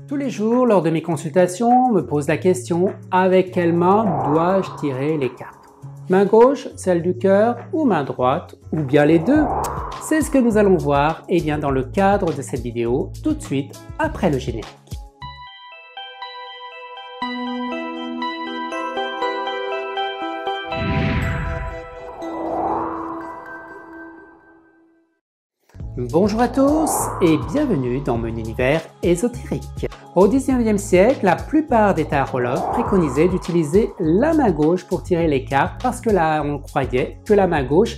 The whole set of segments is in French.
Tous les jours, lors de mes consultations, on me pose la question « Avec quelle main dois-je tirer les cartes ?» Main gauche, celle du cœur, ou main droite, ou bien les deux? C'est ce que nous allons voir dans le cadre de cette vidéo, tout de suite après le générique. Bonjour à tous et bienvenue dans mon univers ésotérique. Au 19e siècle, la plupart des tarologues préconisaient d'utiliser la main gauche pour tirer les cartes parce que là, on croyait que la main gauche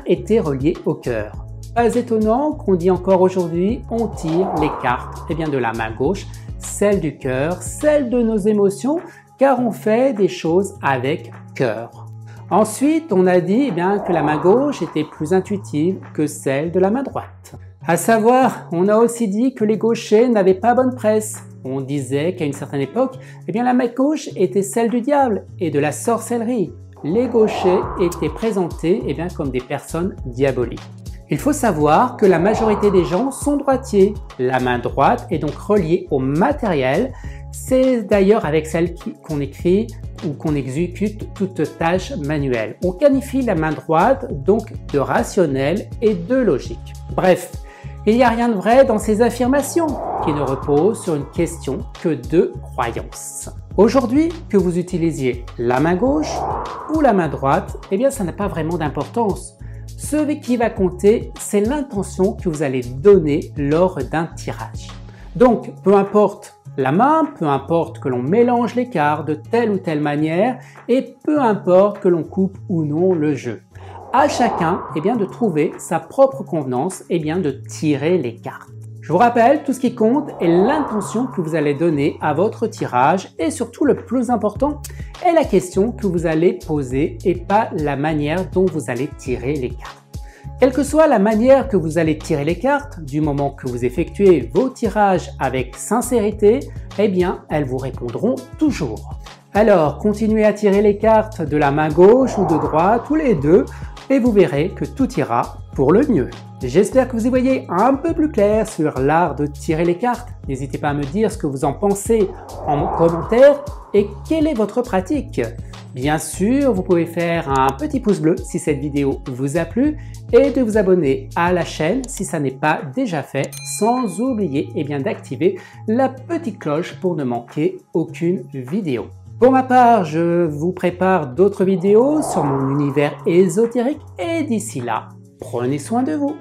était reliée au cœur. Pas étonnant qu'on dit encore aujourd'hui, on tire les cartes de la main gauche, celle du cœur, celle de nos émotions, car on fait des choses avec cœur. Ensuite, on a dit que la main gauche était plus intuitive que celle de la main droite. À savoir, on a aussi dit que les gauchers n'avaient pas bonne presse. On disait qu'à une certaine époque, la main gauche était celle du diable et de la sorcellerie. Les gauchers étaient présentés comme des personnes diaboliques. Il faut savoir que la majorité des gens sont droitiers. La main droite est donc reliée au matériel. C'est d'ailleurs avec celle qu'on écrit ou qu'on exécute toute tâche manuelle. On qualifie la main droite donc de rationnelle et de logique. Bref, il n'y a rien de vrai dans ces affirmations qui ne reposent sur une question que de croyance. Aujourd'hui, que vous utilisiez la main gauche ou la main droite, ça n'a pas vraiment d'importance. Ce qui va compter, c'est l'intention que vous allez donner lors d'un tirage. Donc, peu importe la main, peu importe que l'on mélange les cartes de telle ou telle manière et peu importe que l'on coupe ou non le jeu. À chacun de trouver sa propre convenance de tirer les cartes. Je vous rappelle, tout ce qui compte est l'intention que vous allez donner à votre tirage et surtout le plus important est la question que vous allez poser et pas la manière dont vous allez tirer les cartes. Quelle que soit la manière que vous allez tirer les cartes, du moment que vous effectuez vos tirages avec sincérité, elles vous répondront toujours. Alors, continuez à tirer les cartes de la main gauche ou de droite ou les deux et vous verrez que tout ira pour le mieux. J'espère que vous y voyez un peu plus clair sur l'art de tirer les cartes. N'hésitez pas à me dire ce que vous en pensez en commentaire et quelle est votre pratique. Bien sûr, vous pouvez faire un petit pouce bleu si cette vidéo vous a plu et de vous abonner à la chaîne si ça n'est pas déjà fait, sans oublier d'activer la petite cloche pour ne manquer aucune vidéo. Pour ma part, je vous prépare d'autres vidéos sur mon univers ésotérique et d'ici là, prenez soin de vous.